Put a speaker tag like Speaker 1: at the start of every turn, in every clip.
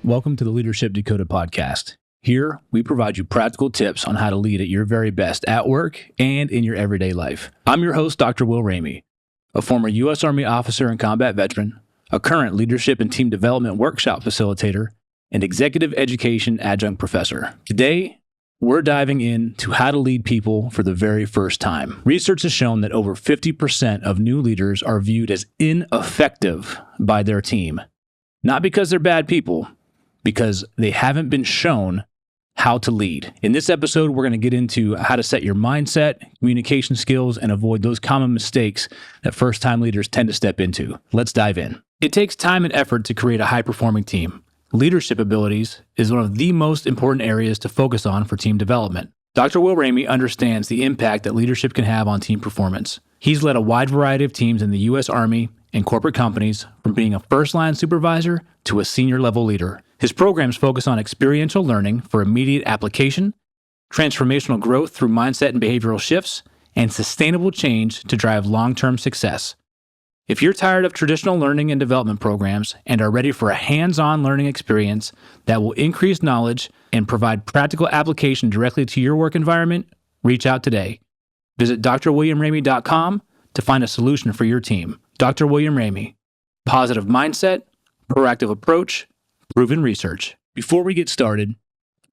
Speaker 1: Welcome to the Leadership Decoded podcast. Here, we provide you practical tips on how to lead at your very best at work and in your everyday life. I'm your host, Dr. Will Ramey, a former U.S. Army officer and combat veteran, a current leadership and team development workshop facilitator, and executive education adjunct professor. Today, we're diving into how to lead people for the very first time. Research has shown that over 50% of new leaders are viewed as ineffective by their team. Not because they're bad people, because they haven't been shown how to lead. In this episode, we're going to get into how to set your mindset, communication skills, and avoid those common mistakes that first-time leaders tend to step into. Let's dive in. It takes time and effort to create a high-performing team. Leadership abilities is one of the most important areas to focus on for team development. Dr. Will Ramey understands the impact that leadership can have on team performance. He's led a wide variety of teams in the U.S. Army and corporate companies, from being a first-line supervisor to a senior-level leader. His programs focus on experiential learning for immediate application, transformational growth through mindset and behavioral shifts, and sustainable change to drive long-term success. If you're tired of traditional learning and development programs and are ready for a hands-on learning experience that will increase knowledge and provide practical application directly to your work environment, reach out today. Visit drwilliamramey.com to find a solution for your team. Dr. William Ramey, positive mindset, proactive approach, proven research. Before we get started,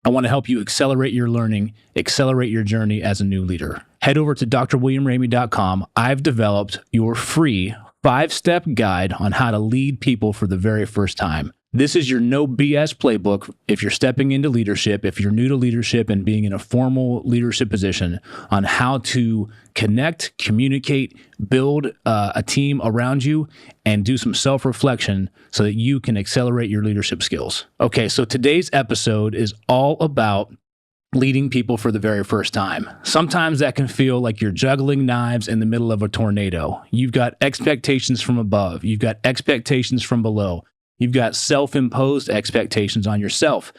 Speaker 1: I want to help you accelerate your learning, accelerate your journey as a new leader. Head over to drwilliamramey.com. I've developed your free 5-step guide on how to lead people for the very first time. This is your no BS playbook if you're stepping into leadership, if you're new to leadership and being in a formal leadership position, on how to connect, communicate, build a team around you, and do some self-reflection so that you can accelerate your leadership skills. Okay, so today's episode is all about leading people for the very first time. Sometimes that can feel like you're juggling knives in the middle of a tornado. You've got expectations from above. You've got expectations from below. You've got self-imposed expectations on yourself.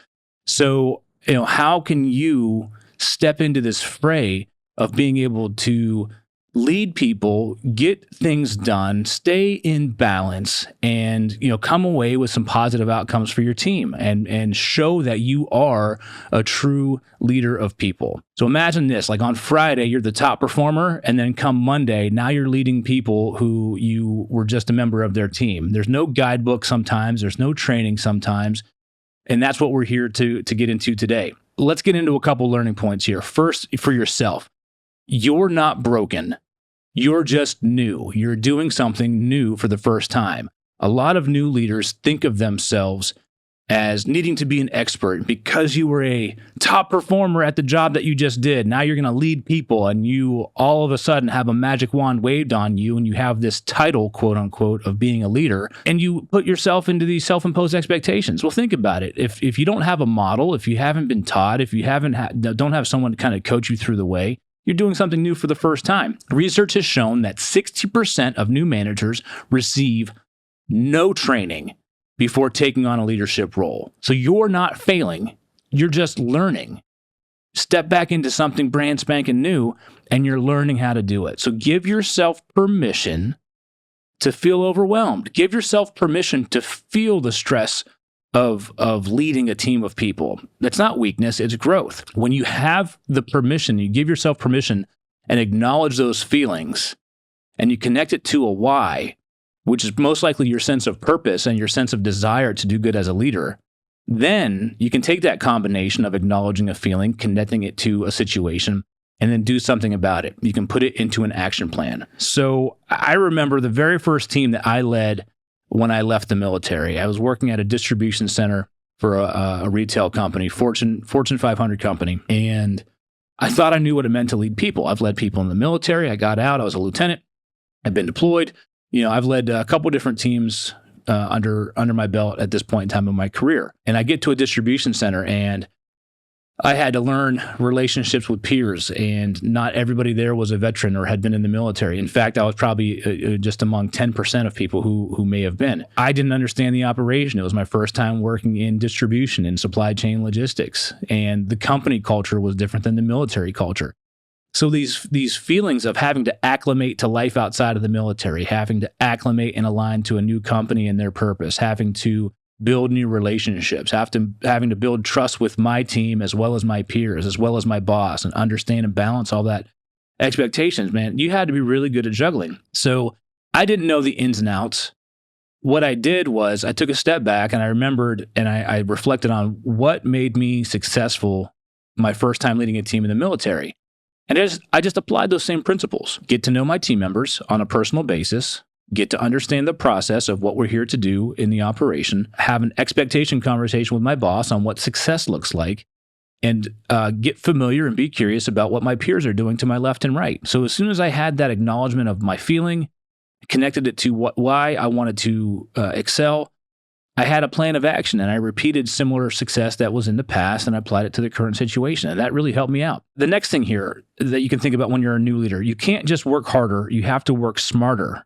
Speaker 1: So, how can you step into this fray of being able to lead people, get things done, stay in balance, and come away with some positive outcomes for your team and show that you are a true leader of people? So imagine this, like on Friday, you're the top performer, and then come Monday, now you're leading people who you were just a member of their team. There's no guidebook sometimes, there's no training sometimes, and that's what we're here to get into today. Let's get into a couple learning points here. First, for yourself, you're not broken. You're just new. You're doing something new for the first time. A lot of new leaders think of themselves as needing to be an expert. Because you were a top performer at the job that you just did, now you're going to lead people, and you all of a sudden have a magic wand waved on you, and you have this title, quote unquote, of being a leader, and you put yourself into these self-imposed expectations. Well, think about it. If you don't have a model, if you haven't been taught, if you don't have someone to kind of coach you through the way, you're doing something new for the first time. Research has shown that 60% of new managers receive no training before taking on a leadership role. So you're not failing, you're just learning. Step back into something brand spanking new, and you're learning how to do it. So give yourself permission to feel overwhelmed. Give yourself permission to feel the stress of leading a team of people. That's not weakness, it's growth. When you have the permission, you give yourself permission and acknowledge those feelings, and you connect it to a why, which is most likely your sense of purpose and your sense of desire to do good as a leader, then you can take that combination of acknowledging a feeling, connecting it to a situation, and then do something about it. You can put it into an action plan. So I remember the very first team that I led when I left the military. I was working at a distribution center for a retail company, Fortune 500 company, and I thought I knew what it meant to lead people. I've led people in the military. I got out. I was a lieutenant. I've been deployed. I've led a couple different teams under my belt at this point in time in my career. And I get to a distribution center, and I had to learn relationships with peers, and not everybody there was a veteran or had been in the military. In fact, I was probably just among 10% of people who may have been. I didn't understand the operation. It was my first time working in distribution and supply chain logistics, and the company culture was different than the military culture. So these feelings of having to acclimate to life outside of the military, having to acclimate and align to a new company and their purpose, having to build new relationships, having to build trust with my team as well as my peers, as well as my boss, and understand and balance all that expectations, man. You had to be really good at juggling. So I didn't know the ins and outs. What I did was I took a step back and I remembered and I reflected on what made me successful my first time leading a team in the military. And I just applied those same principles. Get to know my team members on a personal basis, get to understand the process of what we're here to do in the operation, have an expectation conversation with my boss on what success looks like, and get familiar and be curious about what my peers are doing to my left and right. So as soon as I had that acknowledgement of my feeling, connected it to why I wanted to excel, I had a plan of action and I repeated similar success that was in the past and I applied it to the current situation. And that really helped me out. The next thing here that you can think about when you're a new leader, you can't just work harder, you have to work smarter.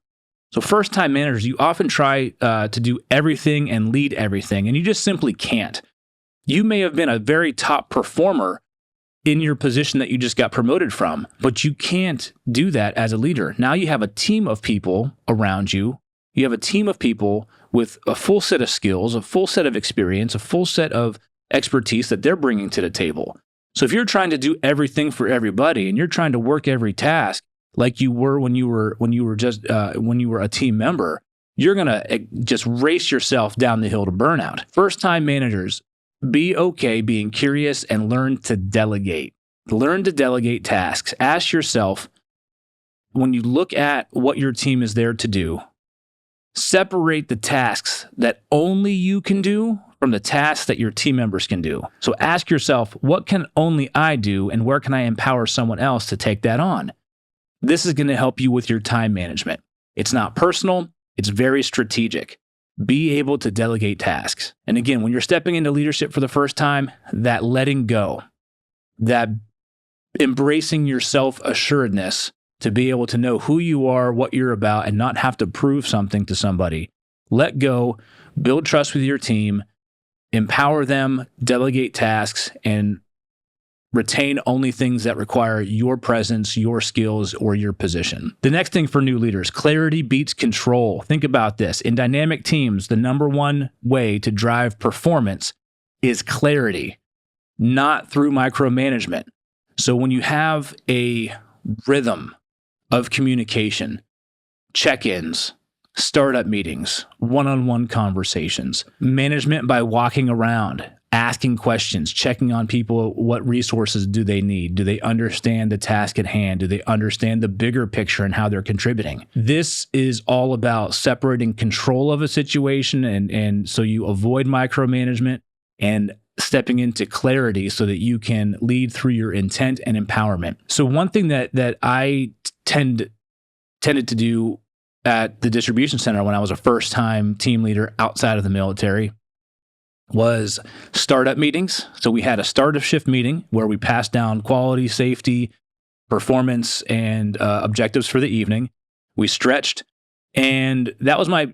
Speaker 1: So first-time managers, you often try to do everything and lead everything, and you just simply can't. You may have been a very top performer in your position that you just got promoted from, but you can't do that as a leader. Now you have a team of people around you. You have a team of people with a full set of skills, a full set of experience, a full set of expertise that they're bringing to the table. So if you're trying to do everything for everybody and you're trying to work every task like you were when you were a team member, you're gonna just race yourself down the hill to burnout. First-time managers, be okay being curious and learn to delegate. Learn to delegate tasks. Ask yourself, when you look at what your team is there to do, separate the tasks that only you can do from the tasks that your team members can do. So ask yourself, what can only I do and where can I empower someone else to take that on? This is going to help you with your time management. It's not personal, it's very strategic. Be able to delegate tasks. And again, when you're stepping into leadership for the first time, that letting go, that embracing your self-assuredness to be able to know who you are, what you're about, and not have to prove something to somebody. Let go, build trust with your team, empower them, delegate tasks, and retain only things that require your presence, your skills, or your position. The next thing for new leaders, clarity beats control. Think about this. In dynamic teams, the number one way to drive performance is clarity, not through micromanagement. So when you have a rhythm of communication, check-ins, startup meetings, one-on-one conversations, management by walking around, asking questions, checking on people, what resources do they need? Do they understand the task at hand? Do they understand the bigger picture and how they're contributing? This is all about separating control of a situation and so you avoid micromanagement and stepping into clarity so that you can lead through your intent and empowerment. So one thing that I tended to do at the distribution center when I was a first-time team leader outside of the military was startup meetings. So we had a start of shift meeting where we passed down quality, safety, performance, and objectives for the evening. We stretched, and that was my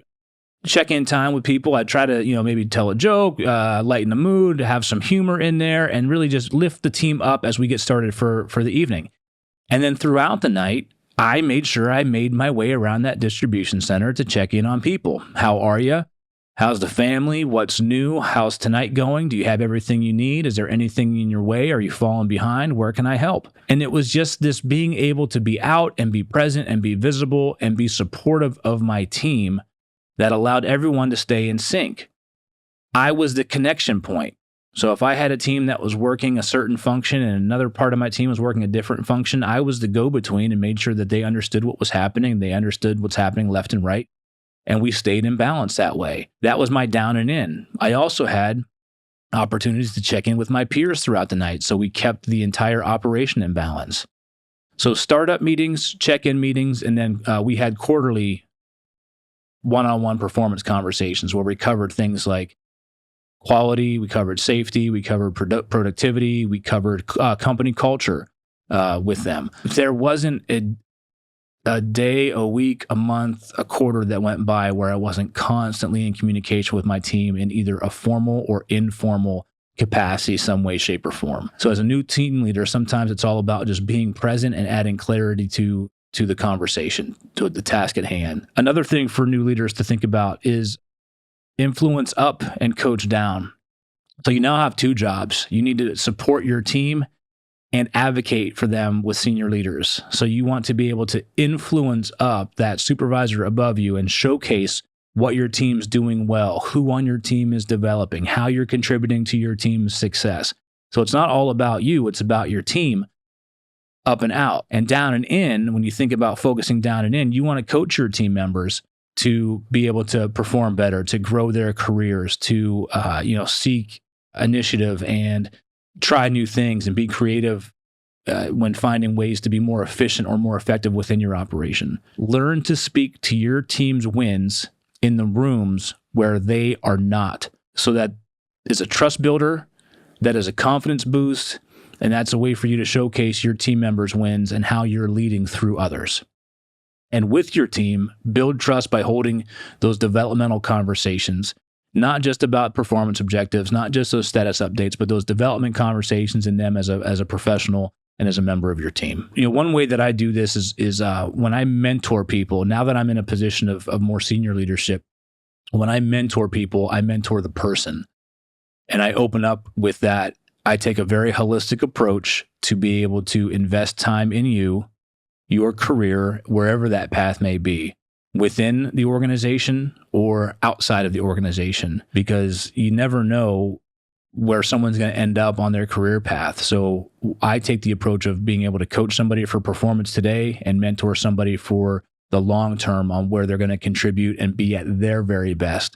Speaker 1: check-in time with people. I'd try to, maybe tell a joke, lighten the mood, have some humor in there, and really just lift the team up as we get started for the evening. And then throughout the night, I made sure I made my way around that distribution center to check in on people. How are you? How's the family? What's new? How's tonight going? Do you have everything you need? Is there anything in your way? Are you falling behind? Where can I help? And it was just this being able to be out and be present and be visible and be supportive of my team that allowed everyone to stay in sync. I was the connection point. So if I had a team that was working a certain function and another part of my team was working a different function, I was the go-between and made sure that they understood what was happening. They understood what's happening left and right. And we stayed in balance that way. That was my down and in. I also had opportunities to check in with my peers throughout the night, so we kept the entire operation in balance. So startup meetings, check-in meetings, and then we had quarterly one-on-one performance conversations where we covered things like quality, we covered safety, we covered productivity, we covered company culture with them. There wasn't a day, a week, a month, a quarter that went by where I wasn't constantly in communication with my team in either a formal or informal capacity, some way, shape, or form. So as a new team leader, sometimes it's all about just being present and adding clarity to the conversation, to the task at hand. Another thing for new leaders to think about is influence up and coach down. So you now have two jobs. You need to support your team and advocate for them with senior leaders. So you want to be able to influence up that supervisor above you and showcase what your team's doing well, who on your team is developing, how you're contributing to your team's success. So it's not all about you, it's about your team. Up and out and down and in. When you think about focusing down and in, you want to coach your team members to be able to perform better, to grow their careers, to seek initiative and try new things and be creative when finding ways to be more efficient or more effective within your operation. Learn to speak to your team's wins in the rooms where they are not. So that is a trust builder, that is a confidence boost, and that's a way for you to showcase your team members' wins and how you're leading through others. And with your team, build trust by holding those developmental conversations, not just about performance objectives, not just those status updates, but those development conversations in them as a professional and as a member of your team. One way that I do this is when I mentor people, now that I'm in a position of more senior leadership, when I mentor people, I mentor the person. And I open up with that. I take a very holistic approach to be able to invest time in you, your career, wherever that path may be, within the organization or outside of the organization, because you never know where someone's going to end up on their career path. So I take the approach of being able to coach somebody for performance today and mentor somebody for the long term on where they're going to contribute and be at their very best,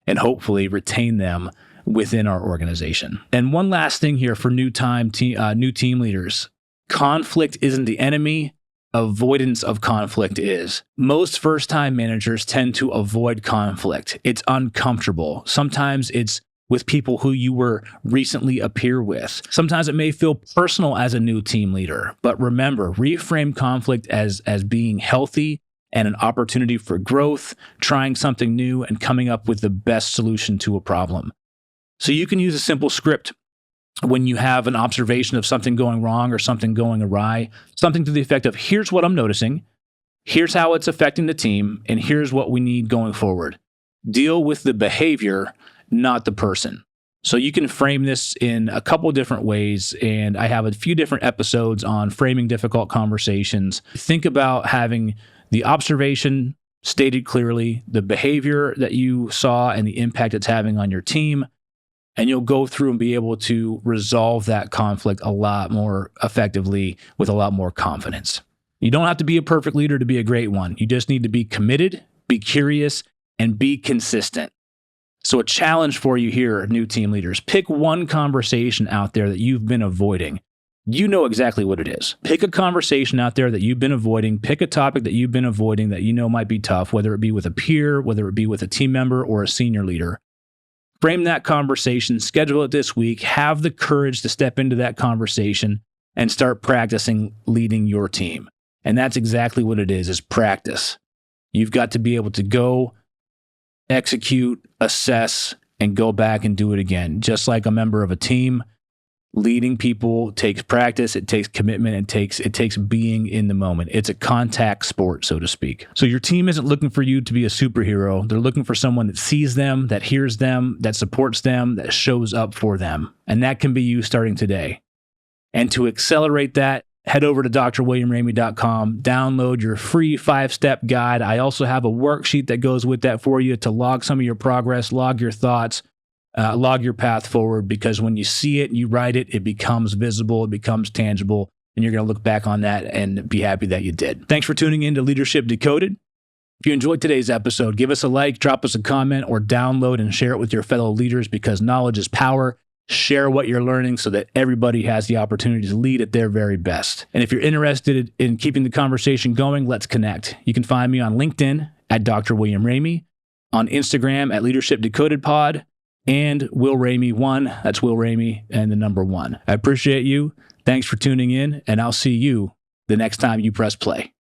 Speaker 1: and hopefully retain them within our organization. And one last thing here for new team leaders. Conflict isn't the enemy. Avoidance of conflict is. Most first-time managers tend to avoid conflict. It's uncomfortable. Sometimes it's with people who you were recently a peer with. Sometimes it may feel personal as a new team leader. But remember, reframe conflict as being healthy and an opportunity for growth, trying something new, and coming up with the best solution to a problem. So you can use a simple script when you have an observation of something going wrong or something going awry, something to the effect of, here's what I'm noticing, here's how it's affecting the team, and here's what we need going forward. Deal with the behavior, not the person. So you can frame this in a couple different ways, and I have a few different episodes on framing difficult conversations. Think about having the observation stated clearly, the behavior that you saw and the impact it's having on your team, and you'll go through and be able to resolve that conflict a lot more effectively with a lot more confidence. You don't have to be a perfect leader to be a great one. You just need to be committed, be curious, and be consistent. So a challenge for you here, new team leaders. Pick one conversation out there that you've been avoiding. You know exactly what it is. Pick a conversation out there that you've been avoiding. Pick a topic that you've been avoiding that you know might be tough, whether it be with a peer, whether it be with a team member or a senior leader. Frame that conversation, schedule it this week, have the courage to step into that conversation and start practicing leading your team. And that's exactly what it is practice. You've got to be able to go, execute, assess, and go back and do it again. Just like a member of a team, leading people takes practice, it takes commitment, it takes being in the moment. It's a contact sport, so to speak. So your team isn't looking for you to be a superhero. They're looking for someone that sees them, that hears them, that supports them, that shows up for them. And that can be you starting today. And to accelerate that, head over to drwilliamramey.com, download your free 5-step guide. I also have a worksheet that goes with that for you to log some of your progress, log your thoughts, log your path forward, because when you see it, you write it, it becomes visible, it becomes tangible, and you're going to look back on that and be happy that you did. Thanks for tuning in to Leadership Decoded. If you enjoyed today's episode, give us a like, drop us a comment, or download and share it with your fellow leaders, because knowledge is power. Share what you're learning so that everybody has the opportunity to lead at their very best. And if you're interested in keeping the conversation going, let's connect. You can find me on LinkedIn at Dr. William Ramey, on Instagram at Leadership Decoded Pod, and Will Ramey 1. That's Will Ramey and the number 1. I appreciate you. Thanks for tuning in, and I'll see you the next time you press play.